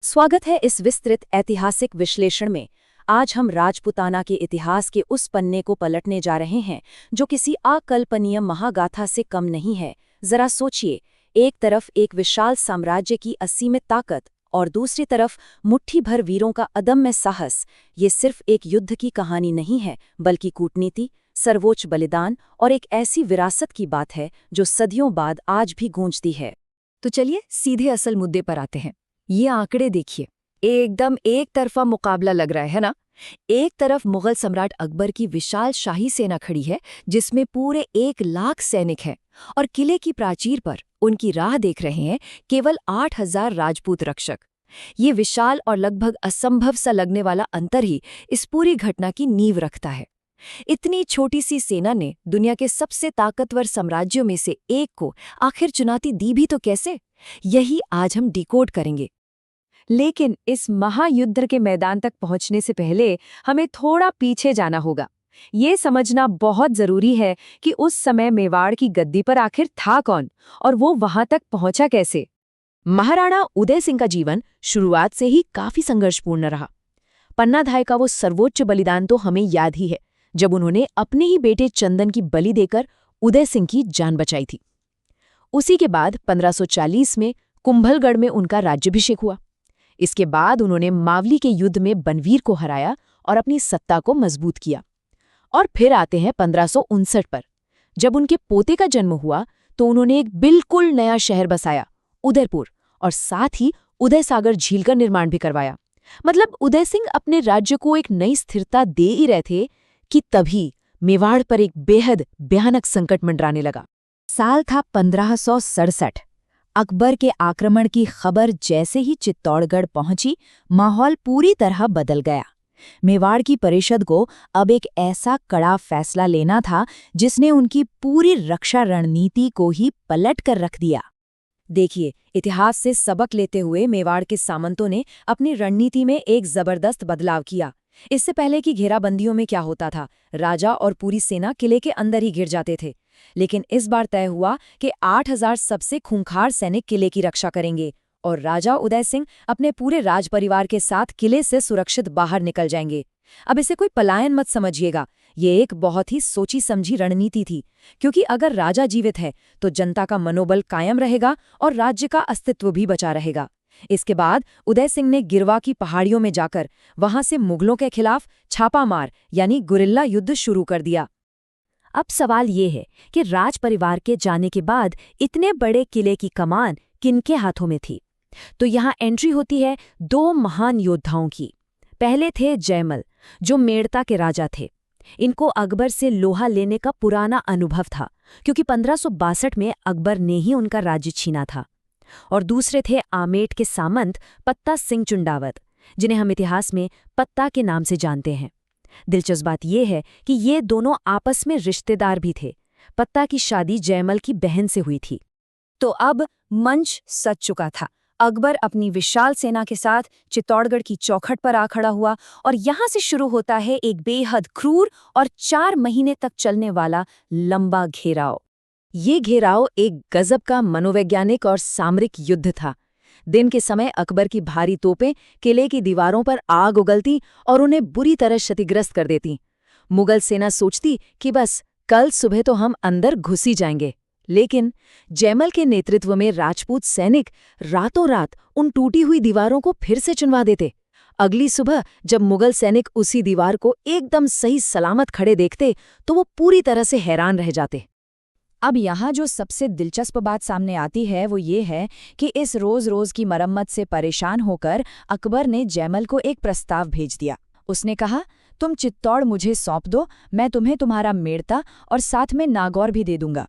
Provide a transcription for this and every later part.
स्वागत है इस विस्तृत ऐतिहासिक विश्लेषण में। आज हम राजपूताना के इतिहास के उस पन्ने को पलटने जा रहे हैं जो किसी अकल्पनीय महागाथा से कम नहीं है। जरा सोचिए, एक तरफ एक विशाल साम्राज्य की असीमित ताकत और दूसरी तरफ मुट्ठी भर वीरों का अदम्य साहस। ये सिर्फ एक युद्ध की कहानी नहीं है, बल्कि कूटनीति, सर्वोच्च बलिदान और एक ऐसी विरासत की बात है जो सदियों बाद आज भी गूंजती है। तो चलिए सीधे असल मुद्दे पर आते हैं। ये आंकड़े देखिए, एकदम एक तरफा मुकाबला लग रहा है ना। एक तरफ मुगल सम्राट अकबर की विशाल शाही सेना खड़ी है जिसमें पूरे 1 लाख सैनिक हैं, और किले की प्राचीर पर उनकी राह देख रहे हैं केवल 8,000 राजपूत रक्षक। ये विशाल और लगभग असंभव सा लगने वाला अंतर ही इस पूरी घटना की नींव रखता है। इतनी छोटी सी सेना ने दुनिया के सबसे ताकतवर साम्राज्यों में से एक को आखिर चुनौती दी भी तो कैसे? यही आज हम डिकोड करेंगे। लेकिन इस महायुद्ध के मैदान तक पहुंचने से पहले हमें थोड़ा पीछे जाना होगा। ये समझना बहुत जरूरी है कि उस समय मेवाड़ की गद्दी पर आखिर था कौन और वो वहां तक पहुंचा कैसे। महाराणा उदय सिंह का जीवन शुरुआत से ही काफी संघर्षपूर्ण रहा। पन्नाधाय का वो सर्वोच्च बलिदान तो हमें याद ही है, जब उन्होंने अपने ही बेटे चंदन की बलि देकर उदय सिंह की जान बचाई थी। उसी के बाद 1540 में कुंभलगढ़ में उनका राज्याभिषेक हुआ। इसके बाद उन्होंने मावली के युद्ध में बनवीर को हराया और अपनी सत्ता को मजबूत किया। और फिर आते हैं 1559 पर, जब उनके पोते का जन्म हुआ तो उन्होंने एक बिल्कुल नया शहर बसाया, उदयपुर, और साथ ही उदय सागर झील का निर्माण भी करवाया। मतलब उदय सिंह अपने राज्य को एक नई स्थिरता दे ही रहे थे कि तभी मेवाड़ पर एक बेहद भयानक संकट मंडराने लगा। साल था 1567। अकबर के आक्रमण की खबर जैसे ही चित्तौड़गढ़ पहुंची, माहौल पूरी तरह बदल गया। मेवाड़ की परिषद को अब एक ऐसा कड़ा फैसला लेना था जिसने उनकी पूरी रक्षा रणनीति को ही पलट कर रख दिया। देखिए, इतिहास से सबक लेते हुए मेवाड़ के सामंतों ने अपनी रणनीति में एक जबरदस्त बदलाव किया। इससे पहले की घेराबंदियों में क्या होता था, राजा और पूरी सेना किले के अंदर ही घिर जाते थे। लेकिन इस बार तय हुआ कि 8,000 सबसे खूंखार सैनिक किले की रक्षा करेंगे और राजा उदय सिंह अपने पूरे राजपरिवार के साथ किले से सुरक्षित बाहर निकल जाएंगे। अब इसे कोई पलायन मत समझिएगा, ये एक बहुत ही सोची समझी रणनीति थी, क्योंकि अगर राजा जीवित है तो जनता का मनोबल कायम रहेगा और राज्य का अस्तित्व भी बचा रहेगा। इसके बाद उदय सिंह ने गिरवा की पहाड़ियों में जाकर वहां से मुगलों के खिलाफ छापामार यानी गुरिल्ला युद्ध शुरू कर दिया। अब सवाल ये है कि राज परिवार के जाने के बाद इतने बड़े किले की कमान किनके हाथों में थी? तो यहाँ एंट्री होती है 2 महान योद्धाओं की। पहले थे जयमल, जो मेड़ता के राजा थे। इनको अकबर से लोहा लेने का पुराना अनुभव था, क्योंकि 1562 में अकबर ने ही उनका राज्य छीना था। और दूसरे थे आमेट के सामंत पत्ता सिंह चुंडावत, जिन्हें हम इतिहास में पत्ता के नाम से जानते हैं। दिलचस्प बात यह है कि ये दोनों आपस में रिश्तेदार भी थे। पत्ता की शादी जयमल की बहन से हुई थी। तो अब मंच सज चुका था। अकबर अपनी विशाल सेना के साथ चित्तौड़गढ़ की चौखट पर आ खड़ा हुआ, और यहाँ से शुरू होता है एक बेहद क्रूर और 4 महीने तक चलने वाला लंबा घेराव। ये घेराव एक गजब का मनोवैज्ञानिक और सामरिक युद्ध था। दिन के समय अकबर की भारी तोपें किले की दीवारों पर आग उगलती और उन्हें बुरी तरह क्षतिग्रस्त कर देती। मुगल सेना सोचती कि बस कल सुबह तो हम अंदर घुस ही जाएंगे, लेकिन जयमल के नेतृत्व में राजपूत सैनिक रातों रात उन टूटी हुई दीवारों को फिर से चुनवा देते। अगली सुबह जब मुगल सैनिक उसी दीवार को एकदम सही सलामत खड़े देखते तो वो पूरी तरह से हैरान रह जाते। अब यहाँ जो सबसे दिलचस्प बात सामने आती है वो ये है कि इस रोज-रोज की मरम्मत से परेशान होकर अकबर ने जयमल को एक प्रस्ताव भेज दिया। उसने कहा, तुम चित्तौड़ मुझे सौंप दो, मैं तुम्हें तुम्हारा मेड़ता और साथ में नागौर भी दे दूंगा।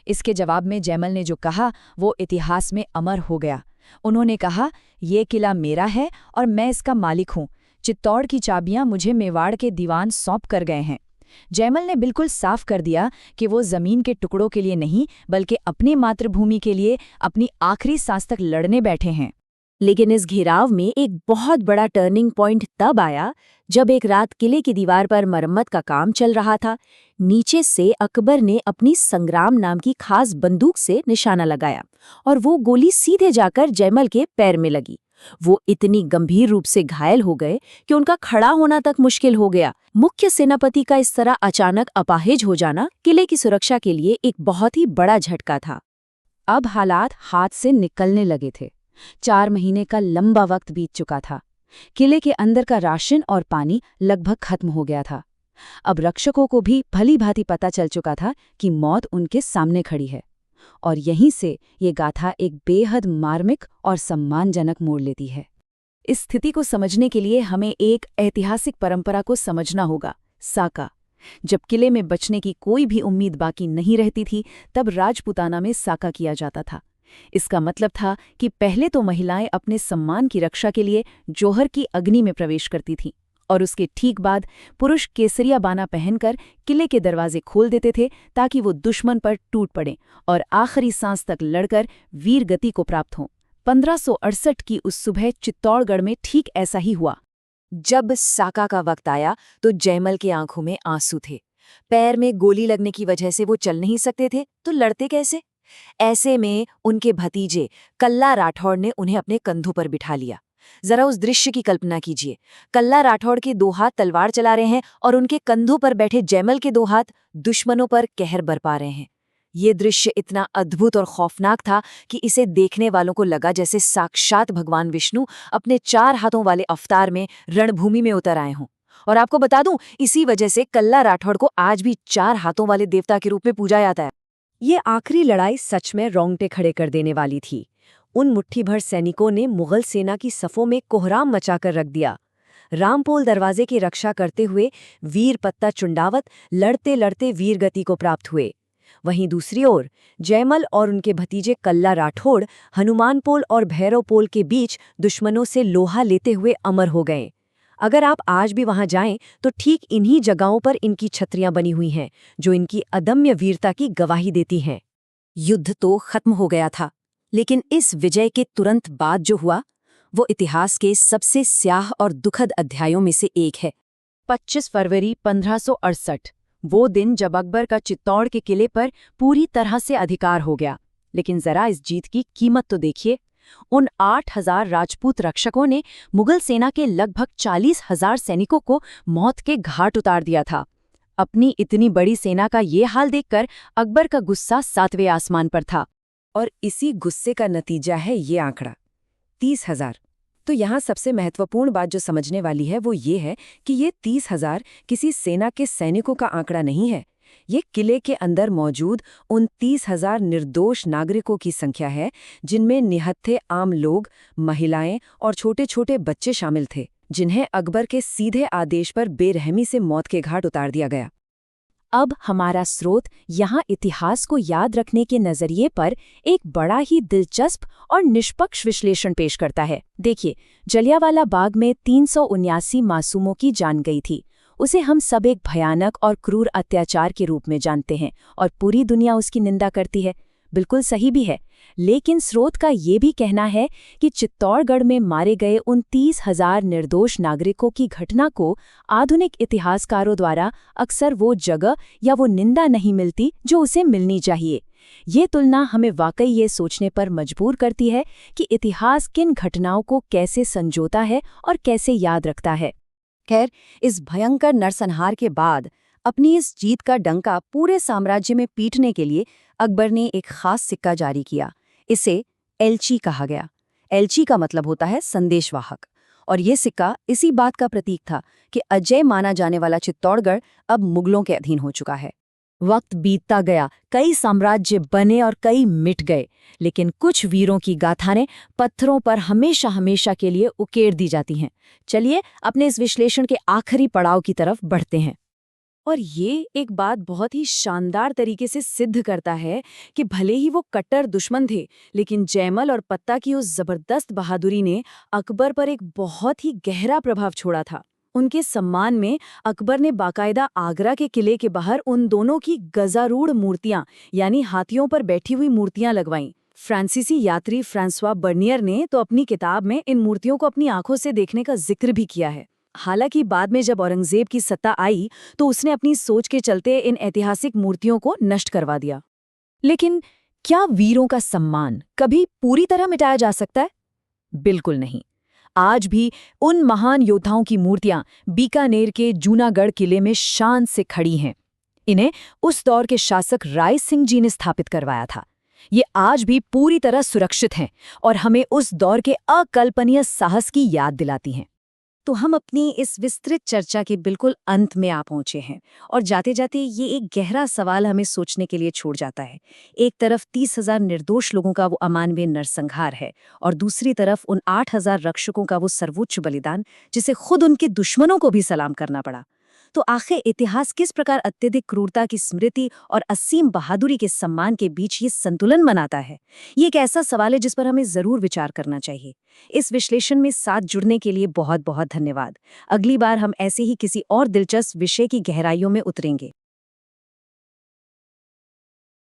इसके जवाब में जयमल ने जो कहा वो इतिहास में अमर हो गया। उन्होंने कहा, ये किला मेरा है और मैं इसका मालिक हूँ। चित्तौड़ की चाबियां मुझे मेवाड़ के दीवान सौंप कर गए हैं। जयमल ने बिल्कुल साफ कर दिया कि वो जमीन के टुकड़ों के लिए नहीं, बल्कि अपनी मातृभूमि के लिए अपनी आखिरी सांस तक लड़ने बैठे हैं। लेकिन इस घेराव में एक बहुत बड़ा टर्निंग पॉइंट तब आया जब एक रात किले की दीवार पर मरम्मत का काम चल रहा था। नीचे से अकबर ने अपनी संग्राम नाम की खास बंदूक से निशाना लगाया और वो गोली सीधे जाकर जयमल के पैर में लगी। वो इतनी गंभीर रूप से घायल हो गए कि उनका खड़ा होना तक मुश्किल हो गया। मुख्य सेनापति का इस तरह अचानक अपाहिज हो जाना किले की सुरक्षा के लिए एक बहुत ही बड़ा झटका था। अब हालात हाथ से निकलने लगे थे। 4 महीने का लंबा वक्त बीत चुका था। किले के अंदर का राशन और पानी लगभग खत्म हो गया था। अब रक्षकों को भी भली भांति पता चल चुका था कि मौत उनके सामने खड़ी है। और यहीं से ये गाथा एक बेहद मार्मिक और सम्मानजनक मोड़ लेती है। इस स्थिति को समझने के लिए हमें एक ऐतिहासिक परंपरा को समझना होगा, साका। जब किले में बचने की कोई भी उम्मीद बाकी नहीं रहती थी, तब राजपूताना में साका किया जाता था। इसका मतलब था कि पहले तो महिलाएं अपने सम्मान की रक्षा के लिए जौहर की अग्नि में प्रवेश करती थीं, और उसके ठीक बाद पुरुष केसरिया बाना पहनकर किले के दरवाजे खोल देते थे ताकि वो दुश्मन पर टूट पड़ें और आखिरी सांस तक लड़कर वीर गति को प्राप्त हों। 1568 की उस सुबह चित्तौड़गढ़ में ठीक ऐसा ही हुआ। जब साका का वक्त आया तो जयमल की आंखों में आंसू थे। पैर में गोली लगने की वजह से वो चल नहीं सकते थे, तो लड़ते कैसे? ऐसे में उनके भतीजे कल्ला राठौड़ ने उन्हें अपने कंधों पर बिठा लिया। जरा उस दृश्य की कल्पना कीजिए। कल्ला राठौड़ के 2 हाथ तलवार चला रहे हैं और उनके कंधों पर बैठे जयमल के 2 हाथ दुश्मनों पर कहर बरपा रहे हैं। ये दृश्य इतना अद्भुत और खौफनाक था कि इसे देखने वालों को लगा जैसे साक्षात भगवान विष्णु अपने 4 हाथों वाले अवतार में रणभूमि में उतर आए हों। और आपको बता दूं, इसी वजह से कल्ला राठौड़ को आज भी 4 हाथों वाले देवता के रूप में पूजा जाता है। ये आखिरी लड़ाई सच में रोंगटे खड़े कर देने वाली थी। उन मुट्ठी भर सैनिकों ने मुगल सेना की सफों में कोहराम मचाकर रख दिया। रामपोल दरवाजे की रक्षा करते हुए वीर पत्ता चुंडावत लड़ते लड़ते वीरगति को प्राप्त हुए। वहीं दूसरी ओर जयमल और उनके भतीजे कल्ला राठौड़ हनुमानपोल और भैरवपोल के बीच दुश्मनों से लोहा लेते हुए अमर हो गए। अगर आप आज भी वहां जाएं तो ठीक इन्हीं जगहों पर इनकी छतरियां बनी हुई हैं, जो इनकी अदम्य वीरता की गवाही देती हैं। युद्ध तो खत्म हो गया था, लेकिन इस विजय के तुरंत बाद जो हुआ वो इतिहास के सबसे स्याह और दुखद अध्यायों में से एक है। 25 फरवरी 1568, वो दिन जब अकबर का चित्तौड़ के किले पर पूरी तरह से अधिकार हो गया। लेकिन जरा इस जीत की कीमत तो देखिए। उन 8,000 राजपूत रक्षकों ने मुगल सेना के लगभग 40,000 सैनिकों को मौत के घाट उतार दिया था। अपनी इतनी बड़ी सेना का ये हाल देखकर अकबर का गुस्सा 7वें आसमान पर था। और इसी गुस्से का नतीजा है ये आंकड़ा 30,000। तो यहाँ सबसे महत्वपूर्ण बात जो समझने वाली है वो ये है कि ये 30,000 किसी सेना के सैनिकों का आंकड़ा नहीं है। ये किले के अंदर मौजूद उन 30,000 निर्दोष नागरिकों की संख्या है, जिनमें निहत्थे आम लोग, महिलाएं और छोटे छोटे बच्चे शामिल थे, जिन्हें अकबर के सीधे आदेश पर बेरहमी से मौत के घाट उतार दिया गया। अब हमारा स्रोत यहाँ इतिहास को याद रखने के नजरिए पर एक बड़ा ही दिलचस्प और निष्पक्ष विश्लेषण पेश करता है। देखिए, जलियांवाला बाग में 379 मासूमों की जान गई थी। उसे हम सब एक भयानक और क्रूर अत्याचार के रूप में जानते हैं और पूरी दुनिया उसकी निंदा करती है। बिल्कुल सही भी है, लेकिन स्रोत का ये भी कहना है कि चित्तौड़गढ़ में मारे गए उन 30,000 निर्दोष नागरिकों की घटना को आधुनिक इतिहासकारों द्वारा अक्सर वो जगह या वो निंदा नहीं मिलती जो उसे मिलनी चाहिए। ये तुलना हमें वाकई ये सोचने पर मजबूर करती है कि इतिहास किन घटनाओं को कैसे संजोता है और कैसे याद रखता है। खैर, इस भयंकर नरसंहार के बाद अपनी इस जीत का डंका पूरे साम्राज्य में पीटने के लिए अकबर ने एक खास सिक्का जारी किया। इसे एलची कहा गया। एलची का मतलब होता है संदेशवाहक, और ये सिक्का इसी बात का प्रतीक था कि अजय माना जाने वाला चित्तौड़गढ़ अब मुगलों के अधीन हो चुका है। वक्त बीतता गया, कई साम्राज्य बने और कई मिट गए, लेकिन कुछ वीरों की गाथाएं पत्थरों पर हमेशा हमेशा के लिए उकेर दी जाती हैं। चलिए अपने इस विश्लेषण के आखिरी पड़ाव की तरफ बढ़ते हैं। और ये एक बात बहुत ही शानदार तरीके से सिद्ध करता है कि भले ही वो कट्टर दुश्मन थे, लेकिन जयमल और पत्ता की उस जबरदस्त बहादुरी ने अकबर पर एक बहुत ही गहरा प्रभाव छोड़ा था। उनके सम्मान में अकबर ने बाकायदा आगरा के किले के बाहर उन दोनों की गजारूढ़ मूर्तियां यानी हाथियों पर बैठी हुई मूर्तियां लगवाईं। फ्रांसीसी यात्री फ्रांसवा बर्नियर ने तो अपनी किताब में इन मूर्तियों को अपनी आंखों से देखने का जिक्र भी किया है। हालांकि बाद में जब औरंगजेब की सत्ता आई तो उसने अपनी सोच के चलते इन ऐतिहासिक मूर्तियों को नष्ट करवा दिया। लेकिन क्या वीरों का सम्मान कभी पूरी तरह मिटाया जा सकता है? बिल्कुल नहीं। आज भी उन महान योद्धाओं की मूर्तियां बीकानेर के जूनागढ़ किले में शान से खड़ी हैं। इन्हें उस दौर के शासक राय सिंह जी ने स्थापित करवाया था। ये आज भी पूरी तरह सुरक्षित हैं और हमें उस दौर के अकल्पनीय साहस की याद दिलाती हैं। तो हम अपनी इस विस्तृत चर्चा के बिल्कुल अंत में आ पहुंचे हैं और जाते जाते ये एक गहरा सवाल हमें सोचने के लिए छोड़ जाता है। एक तरफ 30,000 निर्दोष लोगों का वो अमानवीय नरसंहार है और दूसरी तरफ उन 8,000 रक्षकों का वो सर्वोच्च बलिदान, जिसे खुद उनके दुश्मनों को भी सलाम करना पड़ा। तो आखिर इतिहास किस प्रकार अत्यधिक क्रूरता की स्मृति और असीम बहादुरी के सम्मान के बीच ये संतुलन बनाता है? ये एक ऐसा सवाल है जिस पर हमें जरूर विचार करना चाहिए। इस विश्लेषण में साथ जुड़ने के लिए बहुत बहुत धन्यवाद। अगली बार हम ऐसे ही किसी और दिलचस्प विषय की गहराइयों में उतरेंगे।